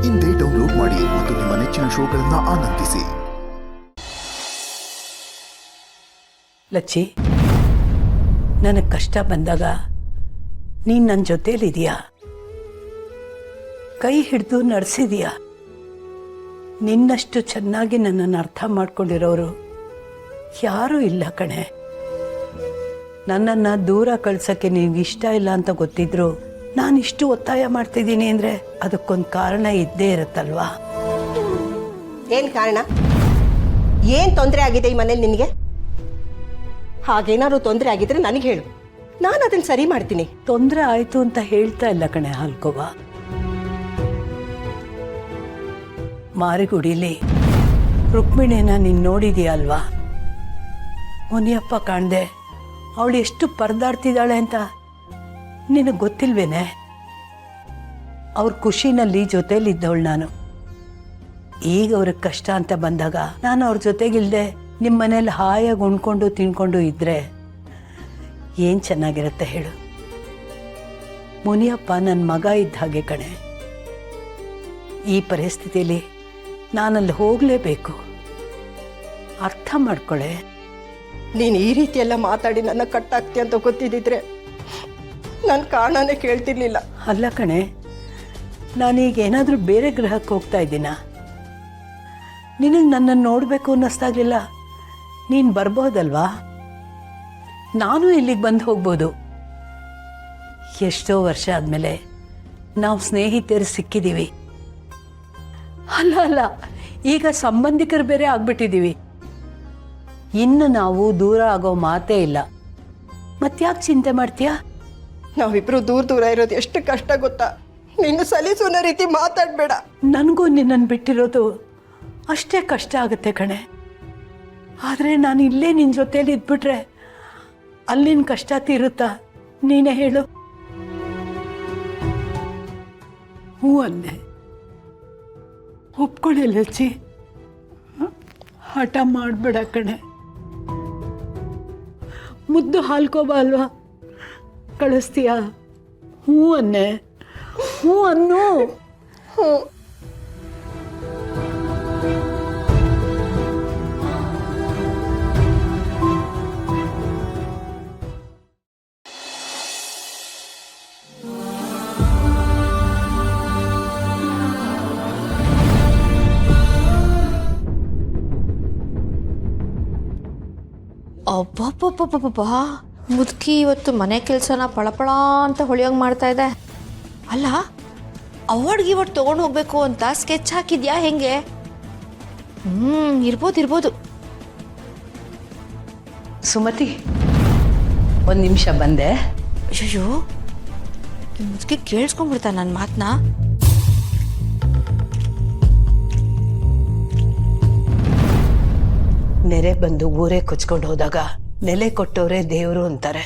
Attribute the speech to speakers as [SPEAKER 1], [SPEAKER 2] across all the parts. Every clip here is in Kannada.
[SPEAKER 1] ಇಂದೇ ಡೌನ್ಲೋಡ್ ಮಾಡಿ ಮತ್ತು ನಿಮ್ಮ ನೆಚ್ಚಿನ ಶೋಗಳನ್ನು ಆನಂದಿಸಿ.
[SPEAKER 2] ಲಚ್ಚಿ, ನನಗೆ ಕಷ್ಟ ಬಂದಾಗ ನೀನು ನನ್ನ ಜೊತೇಲಿದೆಯಾ, ಕೈ ಹಿಡಿದು ನಡೆಸಿದೀಯಾ. ನಿನ್ನಷ್ಟು ಚೆನ್ನಾಗಿ ನನ್ನನ್ನು ಅರ್ಥ ಮಾಡ್ಕೊಂಡಿರೋರು ಯಾರೂ ಇಲ್ಲ ಕಣೆ. ನನ್ನನ್ನು ದೂರ ಕಳ್ಸೋಕ್ಕೆ ನಿನಗೆ ಇಷ್ಟ ಇಲ್ಲ ಅಂತ ಗೊತ್ತಿದ್ರು ನಾನಿಷ್ಟು ಒತ್ತಾಯ ಮಾಡ್ತಿದ್ದೀನಿ ಅಂದರೆ ಅದಕ್ಕೊಂದು ಕಾರಣ ಇದ್ದೇ ಇರುತ್ತಲ್ವಾ?
[SPEAKER 3] ಏನು ಕಾರಣ? ಏನು ತೊಂದರೆ ಆಗಿದೆ ಈ ಮನೇಲಿ ನಿನಗೆ? ಹಾಗೇನಾದ್ರು ತೊಂದರೆ ಆಗಿದ್ರೆ ನನಗೆ ಹೇಳು, ನಾನು ಅದನ್ನು ಸರಿ ಮಾಡ್ತೀನಿ.
[SPEAKER 2] ತೊಂದರೆ ಆಯಿತು ಅಂತ ಹೇಳ್ತಾ ಇಲ್ಲ ಕಣೆ ಹಾಲ್ಕೋವ. ಮಾರಿಗುಡಿಲಿ ರುಕ್ಮಿಣಿನ ನೀನು ನೋಡಿದೀಯ ಅಲ್ವಾ? ಮುನಿಯಪ್ಪ ಕಾಣ್ದೆ ಅವಳು ಎಷ್ಟು ಪರದಾಡ್ತಿದ್ದಾಳೆ ಅಂತ ನಿನಗೆ ಗೊತ್ತಿಲ್ವೇನೆ? ಅವ್ರ ಖುಷಿನಲ್ಲಿ ಜೊತೇಲಿದ್ದವಳು ನಾನು. ಈಗ ಅವ್ರಿಗೆ ಕಷ್ಟ ಅಂತ ಬಂದಾಗ ನಾನು ಅವ್ರ ಜೊತೆಗಿಲ್ದೆ ನಿಮ್ಮ ಮನೇಲಿ ಹಾಯಾಗಿ ಉಣ್ಕೊಂಡು ತಿನ್ಕೊಂಡು ಇದ್ದರೆ ಏನು ಚೆನ್ನಾಗಿರುತ್ತೆ ಹೇಳು? ಮುನಿಯಪ್ಪ ನನ್ನ ಮಗ ಇದ್ದ ಹಾಗೆ ಕಣೆ. ಈ ಪರಿಸ್ಥಿತಿಯಲ್ಲಿ ನಾನಲ್ಲಿ ಹೋಗಲೇಬೇಕು. ಅರ್ಥ ಮಾಡ್ಕೊಳ್ಳೆ.
[SPEAKER 3] ನೀನು ಈ ರೀತಿ ಎಲ್ಲ ಮಾತಾಡಿ ನನ್ನ ಕಟ್ಟಾಗ್ತಿ ಅಂತ ಗೊತ್ತಿದ್ದಿದ್ರೆ ನಾನು ಕಾರಣನೇ ಕೇಳ್ತಿರ್ಲಿಲ್ಲ.
[SPEAKER 2] ಅಲ್ಲ ಕಣೆ, ನಾನೀಗ ಏನಾದರೂ ಬೇರೆ ಗ್ರಹಕ್ಕೆ ಹೋಗ್ತಾ ಇದ್ದೀನ? ನಿನಗೆ ನನ್ನನ್ನು ನೋಡಬೇಕು ಅನ್ನಿಸ್ತಾಗಲಿಲ್ಲ, ನೀನು ಬರ್ಬೋದಲ್ವಾ? ನಾನು ಇಲ್ಲಿಗೆ ಬಂದು ಹೋಗ್ಬೋದು. ಎಷ್ಟೋ ವರ್ಷ ಆದಮೇಲೆ ನಾವು ಸ್ನೇಹಿತರು ಸಿಕ್ಕಿದ್ದೀವಿ. ಅಲ್ಲ, ಈಗ ಸಂಬಂಧಿಕರು ಬೇರೆ ಆಗ್ಬಿಟ್ಟಿದ್ದೀವಿ. ಇನ್ನು ನಾವು ದೂರ ಆಗೋ ಮಾತೇ ಇಲ್ಲ. ಮತ್ತ್ಯಾಕೆ ಚಿಂತೆ ಮಾಡ್ತೀಯಾ?
[SPEAKER 3] ನಾವಿಬ್ರು ದೂರ ಇರೋದು ಎಷ್ಟು ಕಷ್ಟ ಗೊತ್ತಾ? ನಿನ್ನ ಸಲಿಸುವ ರೀತಿ ಮಾತಾಡಬೇಡ.
[SPEAKER 2] ನನಗೂ ನಿನ್ನನ್ನು ಬಿಟ್ಟಿರೋದು ಅಷ್ಟೇ ಕಷ್ಟ ಆಗುತ್ತೆ ಕಣೆ. ಆದರೆ ನಾನು ಇಲ್ಲೇ ನಿನ್ನ ಜೊತೇಲಿ ಇದ್ಬಿಟ್ರೆ ಅಲ್ಲಿನ ಕಷ್ಟ ತೀರುತ್ತಾ? ನೀನೇ ಹೇಳು. ಹ್ಞೂ ಅಂದೆ. ಒಪ್ಕೊಳ್ಳಿ ಲಚ್ಚಿ, ಹಠ ಮಾಡಬೇಡ ಕಣೆ. ಮುದ್ದು ಹಾಲ್ಕೋಬ ಅಲ್ವಾ, ಕಳಿಸ್ತೀಯಾ? ಹ್ಞೂ ಅನ್ನೆ, ಹ್ಞೂ ಅನ್ನು.
[SPEAKER 3] ಹ್ಞೂ.
[SPEAKER 4] ಅಬ್ಬಬ್ಬಬ್ಬಬ್ಬಬ್ಬಾ, ಮುದುಕಿ ಇವತ್ತು ಮನೆ ಕೆಲಸನ ಪಳಪಳ ಅಂತ ಹೊಳೆಯೋಂಗೆ ಮಾಡ್ತಾ ಇದೆ. ಅಲ್ಲ, ಅವಾರ್ಡ್ಗೆ ಇವತ್ತು ತೊಗೊಂಡು ಹೋಗ್ಬೇಕು ಅಂತ ಸ್ಕೆಚ್ ಹಾಕಿದ್ಯಾ ಹೆಂಗೆ? ಇರ್ಬೋದು.
[SPEAKER 2] ಸುಮತಿ, ಒಂದು ನಿಮಿಷ ಬಂದೆ.
[SPEAKER 4] ಅಯ್ಯೋ, ಈ ಮುದುಕಿ ಕೇಳಿಸ್ಕೊಂಡ್ಬಿಡ್ತಾ ನನ್ನ ಮಾತನ್ನ?
[SPEAKER 2] ನೆರೆ ಬಂದು ಊರೇ ಕೊಚ್ಕೊಂಡು ಹೋದಾಗ ನೆಲೆ ಕೊಟ್ಟವರೇ ದೇವರು ಅಂತಾರೆ.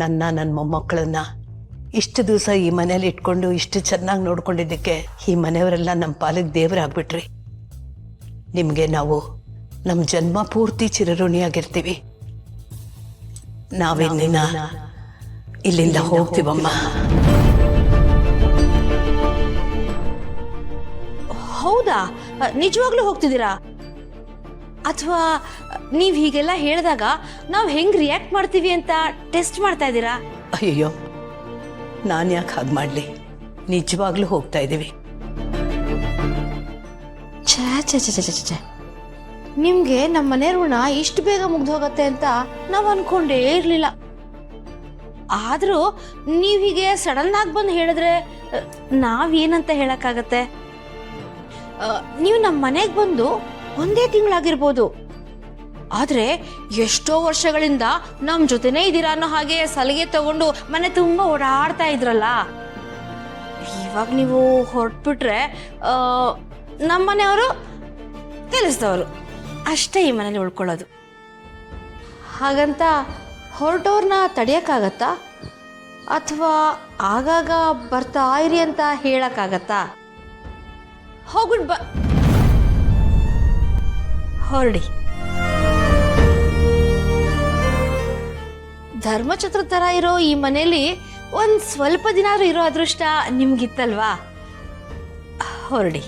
[SPEAKER 2] ನನ್ನ ಮೊಮ್ಮಕ್ಕಳನ್ನ ಇಷ್ಟು ದಿವಸ ಈ ಮನೇಲಿ ಇಟ್ಕೊಂಡು ಇಷ್ಟು ಚೆನ್ನಾಗಿ ನೋಡ್ಕೊಂಡಿದ್ದಕ್ಕೆ ಈ ಮನೆಯವರೆಲ್ಲ ನಮ್ಮ ಪಾಲಿಗೆ ದೇವರಾಗ್ಬಿಟ್ರಿ. ನಿಮಗೆ ನಾವು ನಮ್ಮ ಜನ್ಮ ಪೂರ್ತಿ ಚಿರಋಣಿಯಾಗಿರ್ತೀವಿ. ನಾವಿನ್ನಿನ ಇಲ್ಲಿಂದ ಹೋಗ್ತೀವಮ್ಮ.
[SPEAKER 4] ಹೌದಾ? ನಿಜವಾಗ್ಲೂ ಹೋಗ್ತಿದ್ದೀರಾ? ಅಥವಾ ನೀವು ಹೀಗೆಲ್ಲ ಹೇಳಿದಾಗ ನಾವು ಹೆಂಗೆ ರಿಯಾಕ್ಟ್ ಮಾಡ್ತೀವಿ ಅಂತ ಟೆಸ್ಟ್ ಮಾಡ್ತಾ ಇದ್ದೀರಾ?
[SPEAKER 2] ಅಯ್ಯೋ, ನಾನು ಯಾಕೆ ಹಾಗೆ ಮಾಡಲಿ? ನಿಜವಾಗ್ಲೂ ಹೋಗ್ತಾ ಇದ್ದೀವಿ.
[SPEAKER 4] ಛೇ, ನಿಮಗೆ ನಮ್ಮ ಮನೆ ಋಣ ಇಷ್ಟು ಬೇಗ ಮುಗ್ದು ಹೋಗುತ್ತೆ ಅಂತ ನಾವು ಅನ್ಕೊಂಡೇ ಇರಲಿಲ್ಲ. ಆದರೂ ನೀವು ಹೀಗೆ ಸಡನ್ ಆಗಿ ಬಂದು ಹೇಳಿದ್ರೆ ನಾವೇನಂತ ಹೇಳಕ್ಕಾಗತ್ತೆ? ನೀವು ನಮ್ಮ ಮನೆಗೆ ಬಂದು ಒಂದೇ ತಿಂಗಳಾಗಿರ್ಬೋದು, ಆದ್ರೆ ಎಷ್ಟೋ ವರ್ಷಗಳಿಂದ ನಮ್ಮ ಜೊತೆನೇ ಇದ್ದೀರಾ ಅನ್ನೋ ಹಾಗೆ ಸಲಿಗೆ ತಗೊಂಡು ಮನೆ ತುಂಬಾ ಓಡಾಡ್ತಾ ಇದ್ರಲ್ಲ. ಇವಾಗ ನೀವು ಹೊರಟ್ಬಿಟ್ರೆ ನಮ್ಮ ಮನೆಯವರು ಕೆಲಸದವರು ಅಷ್ಟೇ ಈ ಮನೇಲಿ ಉಳ್ಕೊಳ್ಳೋದು. ಹಾಗಂತ ಹೊರಟೋರ್ನ ತಡೆಯಕ್ಕಾಗತ್ತಾ? ಅಥವಾ ಆಗಾಗ ಬರ್ತಾ ಇರಿ ಅಂತ ಹೇಳಕ್ಕಾಗತ್ತಾ? ಹೋಗ್ಬಿಟ್ಟು ಹೊರಡಿ. ಧರ್ಮಛತ್ರ ಥರ ಇರೋ ಈ ಮನೇಲಿ ಒಂದು ಸ್ವಲ್ಪ ದಿನ ಇರೋ ಅದೃಷ್ಟ ನಿಮ್ಗಿತ್ತಲ್ವಾ?
[SPEAKER 2] ಹೊರಡಿ.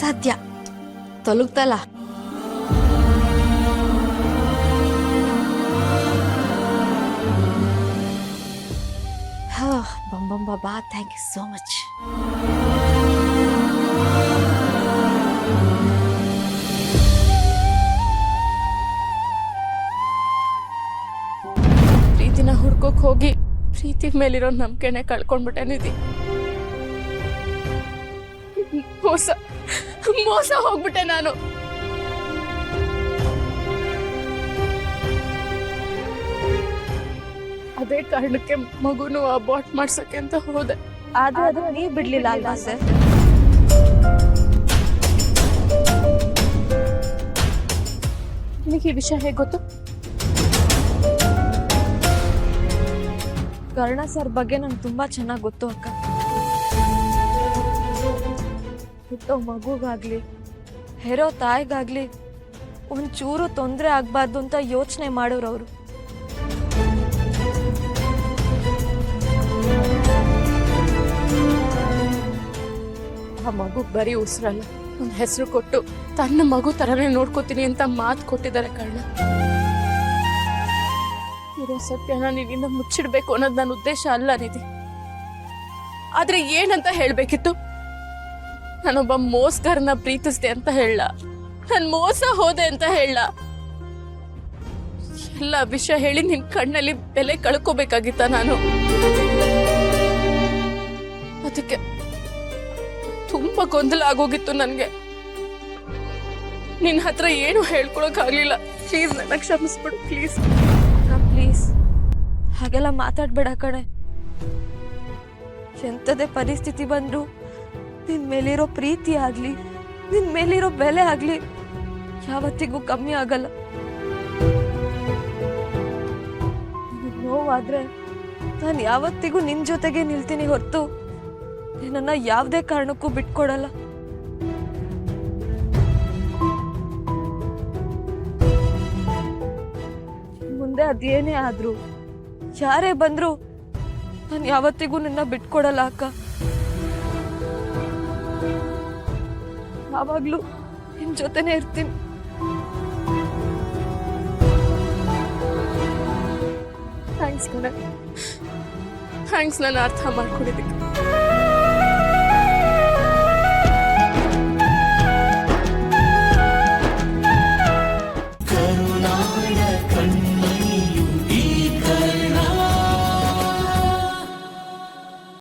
[SPEAKER 4] ಸದ್ಯ ತೊಲಗ್ತಲ್ಲ. ಬಂಬಾ, ಥ್ಯಾಂಕ್ ಯು ಸೋ ಮಚ್.
[SPEAKER 5] ಪ್ರೀತಿನ ಹುಡ್ಕೋಕ್ ಹೋಗಿ ಪ್ರೀತಿ ಮೇಲಿರೋ ನಂಬಿಕೆನೆ ಕಳ್ಕೊಂಡ್ಬಿಟ್ಟೆ ನಿಧಿ. ಮೋಸ ಹೋಗ್ಬಿಟ್ಟೆ ನಾನು. ಅದೇ ಕಾರಣಕ್ಕೆ ಮಗುನು ಅಬಾರ್ಟ್ ಮಾಡ್ಸಕ್ಕೆ ಅಂತ ಹೋದೆ.
[SPEAKER 4] ಆದ್ರೆ ಅದು ನೀವ್ ಬಿಡ್ಲಿಲ್ಲ ಅಲ್ವಾ ಸರ್?
[SPEAKER 5] ನಿಮಗೆ ಈ ವಿಷಯ ಹೇಗೆ ಗೊತ್ತು?
[SPEAKER 4] ಕರ್ಣ ಸರ್ ಬಗ್ಗೆ ನಂಗೆ ತುಂಬಾ ಚೆನ್ನಾಗಿ ಗೊತ್ತು ಅಕ್ಕ. ಹುಟ್ಟೋ ಮಗುಗಾಗ್ಲಿ ಹೆರೋ ತಾಯಿಗಾಗ್ಲಿ ಒಂಚೂರು ತೊಂದರೆ ಆಗ್ಬಾರ್ದು ಅಂತ ಯೋಚನೆ ಮಾಡೋರು ಅವರು.
[SPEAKER 5] ಆ ಮಗು ಬರೀ ಉಸಿರಲ್ಲ, ಒಂದು ಹೆಸರು ಕೊಟ್ಟು ತನ್ನ ಮಗು ತರನೇ ನೋಡ್ಕೋತೀನಿ ಅಂತ ಮಾತು ಕೊಟ್ಟಿದ್ದಾರೆ ಕರ್ಣ. ಇರೋ ಸತ್ಯನ ನಿನ್ನಿಂದ ಮುಚ್ಚಿಡ್ಬೇಕು ಅನ್ನೋದು ನನ್ನ ಉದ್ದೇಶ ಅಲ್ಲ ನಿಧಿ. ಆದ್ರೆ ಏನಂತ ಹೇಳ್ಬೇಕಿತ್ತು? ನಾನೊಬ್ಬ ಮೋಸಗಾರನ ಪ್ರೀತಿಸ್ದೆ ಅಂತ ಹೇಳ, ನಾನು ಮೋಸ ಹೋದೆ ಅಂತ ಹೇಳ, ಎಲ್ಲ ವಿಷಯ ಹೇಳಿ ನಿನ್ ಕಣ್ಣಲ್ಲಿ ಬೆಲೆ ಕಳ್ಕೋಬೇಕಾಗಿತ್ತ ನಾನು? ಅದಕ್ಕೆ ತುಂಬಾ ಗೊಂದಲ ಆಗೋಗಿತ್ತು ನನ್ಗೆ. ನಿನ್ನ ಹತ್ರ ಏನು ಹೇಳ್ಕೊಳಕ್ ಆಗ್ಲಿಲ್ಲ. ಪ್ಲೀಸ್ ನನ್ನ ಕ್ಷಮಿಸ್ಬಿಡು ಪ್ಲೀಸ್.
[SPEAKER 4] ಪ್ಲೀಸ್ ಹಾಗೆಲ್ಲ ಮಾತಾಡ್ಬೇಡ ಕಣೆ. ಎಂಥದೇ ಪರಿಸ್ಥಿತಿ ಬಂದ್ರು ನಿನ್ ಮೇಲಿರೋ ಪ್ರೀತಿ ಆಗ್ಲಿ ನಿನ್ ಮೇಲಿರೋ ಬೆಲೆ ಆಗ್ಲಿ ಯಾವತ್ತಿಗೂ ಕಮ್ಮಿ ಆಗಲ್ಲ. ನೋವಾದ್ರೆ ನಾನು ಯಾವತ್ತಿಗೂ ನಿನ್ ಜೊತೆಗೆ ನಿಲ್ತೀನಿ ಹೊರತು ನಿನ್ನ ಯಾವುದೇ ಕಾರಣಕ್ಕೂ ಬಿಟ್ಕೊಡಲ್ಲ. ಮುಂದೆ ಅದೇನೇ ಆದ್ರೂ ಯಾರೇ ಬಂದ್ರು ನಾನು ಯಾವತ್ತಿಗೂ ನಿನ್ನ ಬಿಟ್ಕೊಡಲ್ಲ ಅಕ್ಕ. ಯಾವಾಗ್ಲೂ ನಿನ್ ಜೊತೆನೆ ಇರ್ತೀನಿ.
[SPEAKER 5] ಥ್ಯಾಂಕ್ಸ್ ಕಣ, ಥ್ಯಾಂಕ್ಸ್. ನಾನು ಅರ್ಥ ಮಾಡ್ಕೊಂಡಿದ್ದಕ್ಕೆ.